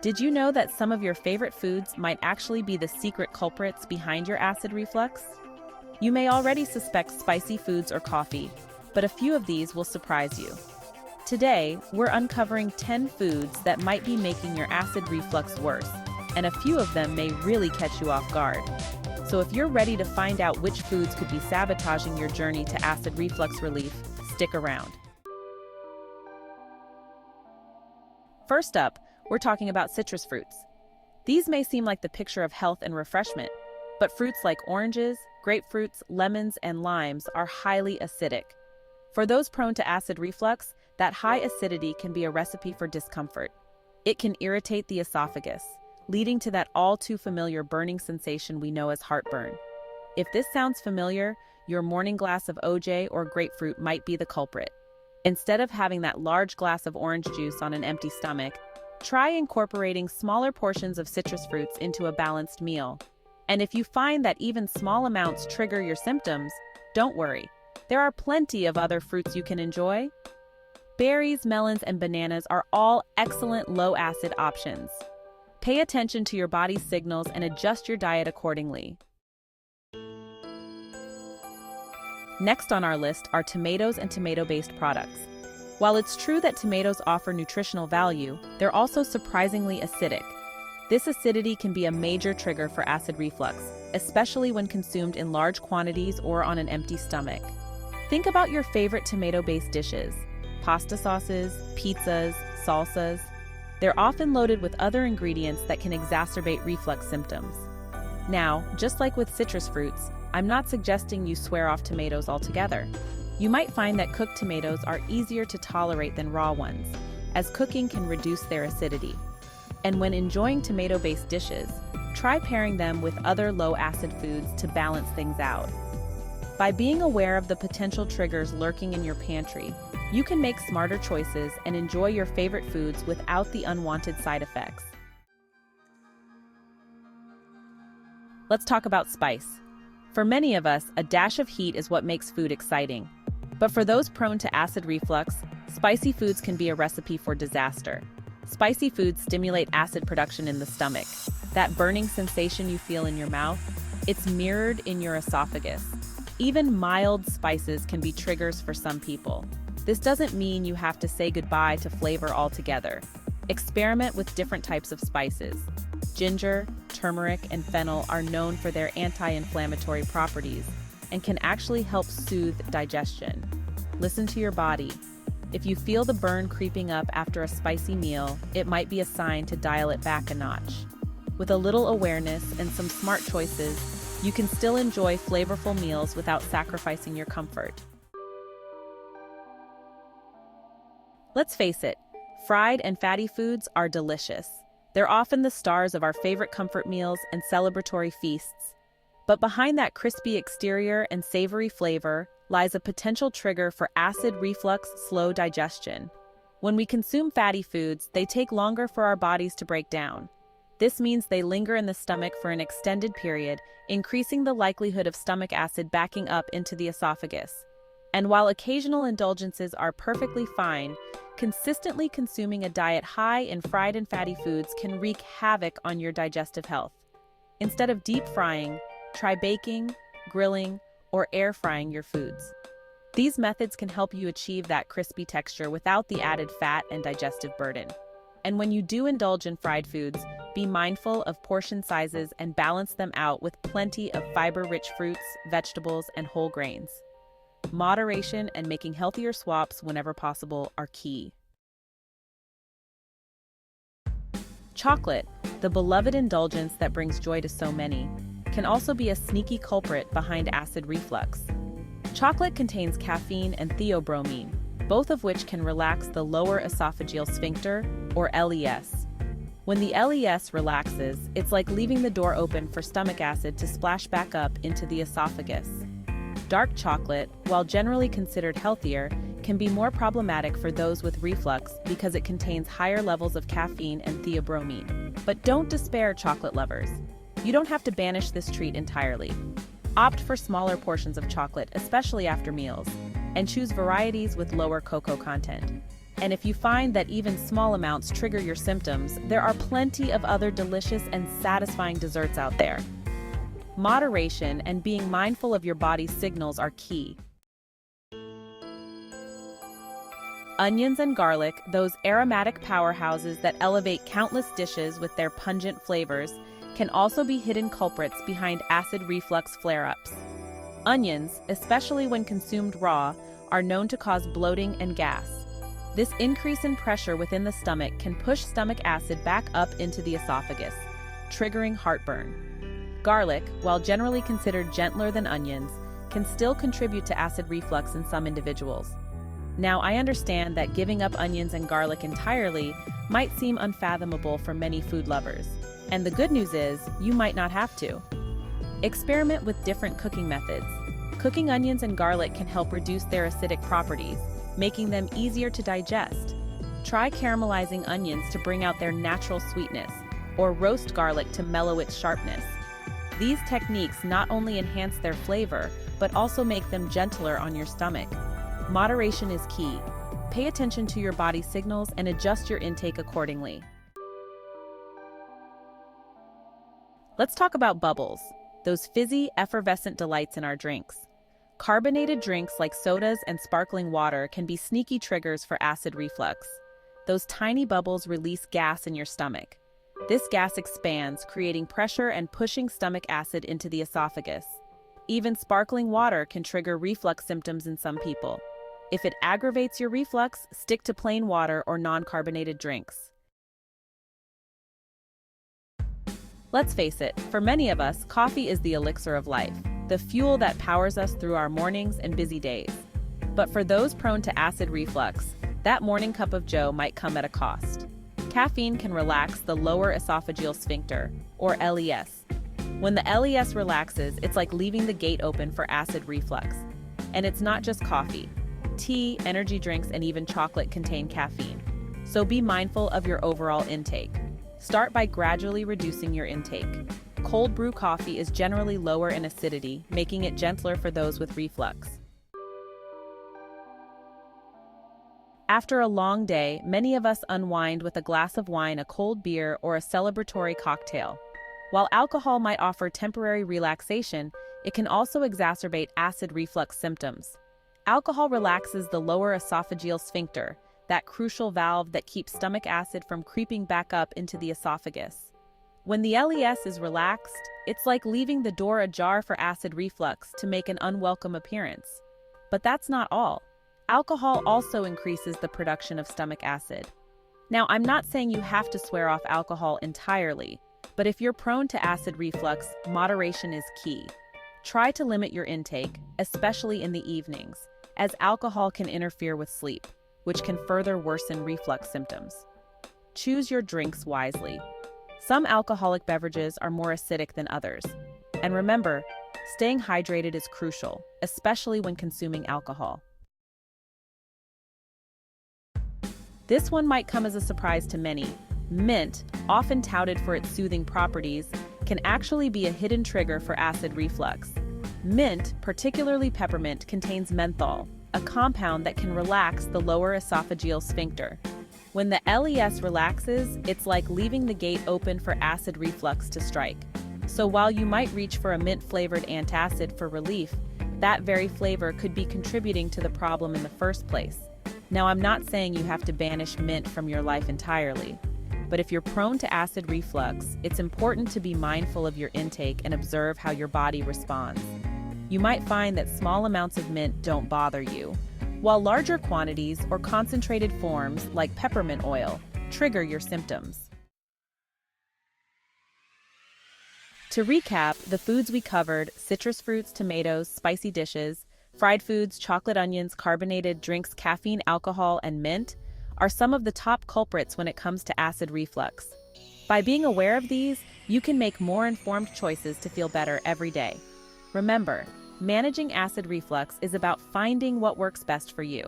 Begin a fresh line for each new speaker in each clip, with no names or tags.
Did you know that some of your favorite foods might actually be the secret culprits behind your acid reflux? You may already suspect spicy foods or coffee, but a few of these will surprise you. Today, we're uncovering 10 foods that might be making your acid reflux worse, and a few of them may really catch you off guard. So if you're ready to find out which foods could be sabotaging your journey to acid reflux relief, stick around. First up, we're talking about citrus fruits. These may seem like the picture of health and refreshment, but fruits like oranges, grapefruits, lemons, and limes are highly acidic. For those prone to acid reflux, that high acidity can be a recipe for discomfort. It can irritate the esophagus, leading to that all-too-familiar burning sensation we know as heartburn. If this sounds familiar, your morning glass of OJ or grapefruit might be the culprit. Instead of having that large glass of orange juice on an empty stomach, try incorporating smaller portions of citrus fruits into a balanced meal. And if you find that even small amounts trigger your symptoms, don't worry. There are plenty of other fruits you can enjoy. Berries, melons, and bananas are all excellent low-acid options. Pay attention to your body's signals and adjust your diet accordingly. Next on our list are tomatoes and tomato-based products. While it's true that tomatoes offer nutritional value, they're also surprisingly acidic. This acidity can be a major trigger for acid reflux, especially when consumed in large quantities or on an empty stomach. Think about your favorite tomato-based dishes: pasta sauces, pizzas, salsas. They're often loaded with other ingredients that can exacerbate reflux symptoms. Now, just like with citrus fruits, I'm not suggesting you swear off tomatoes altogether. You might find that cooked tomatoes are easier to tolerate than raw ones, as cooking can reduce their acidity. And when enjoying tomato-based dishes, try pairing them with other low-acid foods to balance things out. By being aware of the potential triggers lurking in your pantry, you can make smarter choices and enjoy your favorite foods without the unwanted side effects. Let's talk about spice. For many of us, a dash of heat is what makes food exciting. But for those prone to acid reflux, spicy foods can be a recipe for disaster. Spicy foods stimulate acid production in the stomach. That burning sensation you feel in your mouth, it's mirrored in your esophagus. Even mild spices can be triggers for some people. This doesn't mean you have to say goodbye to flavor altogether. Experiment with different types of spices. Ginger, turmeric, and fennel are known for their anti-inflammatory properties and can actually help soothe digestion. Listen to your body. If you feel the burn creeping up after a spicy meal, it might be a sign to dial it back a notch. With a little awareness and some smart choices, you can still enjoy flavorful meals without sacrificing your comfort. Let's face it, fried and fatty foods are delicious. They're often the stars of our favorite comfort meals and celebratory feasts. But behind that crispy exterior and savory flavor lies a potential trigger for acid reflux, slow digestion. When we consume fatty foods, they take longer for our bodies to break down. This means they linger in the stomach for an extended period, increasing the likelihood of stomach acid backing up into the esophagus. And while occasional indulgences are perfectly fine, consistently consuming a diet high in fried and fatty foods can wreak havoc on your digestive health. Instead of deep frying, try baking, grilling, or air frying your foods. These methods can help you achieve that crispy texture without the added fat and digestive burden. And when you do indulge in fried foods, be mindful of portion sizes and balance them out with plenty of fiber-rich fruits, vegetables, and whole grains. Moderation and making healthier swaps whenever possible are key. Chocolate, the beloved indulgence that brings joy to so many, can also be a sneaky culprit behind acid reflux. Chocolate contains caffeine and theobromine, both of which can relax the lower esophageal sphincter, or LES. When the LES relaxes, it's like leaving the door open for stomach acid to splash back up into the esophagus. Dark chocolate, while generally considered healthier, can be more problematic for those with reflux because it contains higher levels of caffeine and theobromine. But don't despair, chocolate lovers. You don't have to banish this treat entirely. Opt for smaller portions of chocolate, especially after meals, and choose varieties with lower cocoa content. And if you find that even small amounts trigger your symptoms, there are plenty of other delicious and satisfying desserts out there. Moderation and being mindful of your body's signals are key. Onions and garlic, those aromatic powerhouses that elevate countless dishes with their pungent flavors, can also be hidden culprits behind acid reflux flare-ups. Onions, especially when consumed raw, are known to cause bloating and gas. This increase in pressure within the stomach can push stomach acid back up into the esophagus, triggering heartburn. Garlic, while generally considered gentler than onions, can still contribute to acid reflux in some individuals. Now, I understand that giving up onions and garlic entirely might seem unfathomable for many food lovers. And the good news is, you might not have to. Experiment with different cooking methods. Cooking onions and garlic can help reduce their acidic properties, making them easier to digest. Try caramelizing onions to bring out their natural sweetness, or roast garlic to mellow its sharpness. These techniques not only enhance their flavor, but also make them gentler on your stomach. Moderation is key. Pay attention to your body's signals and adjust your intake accordingly. Let's talk about bubbles, those fizzy, effervescent delights in our drinks. Carbonated drinks like sodas and sparkling water can be sneaky triggers for acid reflux. Those tiny bubbles release gas in your stomach. This gas expands, creating pressure and pushing stomach acid into the esophagus. Even sparkling water can trigger reflux symptoms in some people. If it aggravates your reflux, stick to plain water or non-carbonated drinks. Let's face it, for many of us, coffee is the elixir of life, the fuel that powers us through our mornings and busy days. But for those prone to acid reflux, that morning cup of joe might come at a cost. Caffeine can relax the lower esophageal sphincter, or LES. When the LES relaxes, it's like leaving the gate open for acid reflux. And it's not just coffee. Tea, energy drinks, and even chocolate contain caffeine. So be mindful of your overall intake. Start by gradually reducing your intake. Cold brew coffee is generally lower in acidity, making it gentler for those with reflux. After a long day, many of us unwind with a glass of wine, a cold beer, or a celebratory cocktail. While alcohol might offer temporary relaxation, it can also exacerbate acid reflux symptoms. Alcohol relaxes the lower esophageal sphincter, that crucial valve that keeps stomach acid from creeping back up into the esophagus. When the LES is relaxed, it's like leaving the door ajar for acid reflux to make an unwelcome appearance. But that's not all. Alcohol also increases the production of stomach acid. Now, I'm not saying you have to swear off alcohol entirely, but if you're prone to acid reflux, moderation is key. Try to limit your intake, especially in the evenings, as alcohol can interfere with sleep, which can further worsen reflux symptoms. Choose your drinks wisely. Some alcoholic beverages are more acidic than others. And remember, staying hydrated is crucial, especially when consuming alcohol. This one might come as a surprise to many. Mint, often touted for its soothing properties, can actually be a hidden trigger for acid reflux. Mint, particularly peppermint, contains menthol, a compound that can relax the lower esophageal sphincter. When the LES relaxes, it's like leaving the gate open for acid reflux to strike. So while you might reach for a mint-flavored antacid for relief, that very flavor could be contributing to the problem in the first place. Now, I'm not saying you have to banish mint from your life entirely, but if you're prone to acid reflux, it's important to be mindful of your intake and observe how your body responds. You might find that small amounts of mint don't bother you, while larger quantities or concentrated forms like peppermint oil trigger your symptoms. To recap, the foods we covered, citrus fruits, tomatoes, spicy dishes, fried foods, chocolate, onions, carbonated drinks, caffeine, alcohol, and mint, are some of the top culprits when it comes to acid reflux. By being aware of these, you can make more informed choices to feel better every day. Remember, managing acid reflux is about finding what works best for you.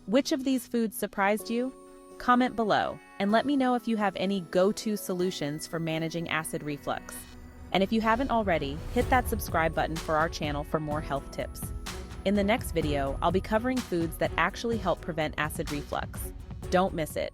Which of these foods surprised you? Comment below and let me know if you have any go-to solutions for managing acid reflux. And if you haven't already, hit that subscribe button for our channel for more health tips. In the next video, I'll be covering foods that actually help prevent acid reflux. Don't miss it.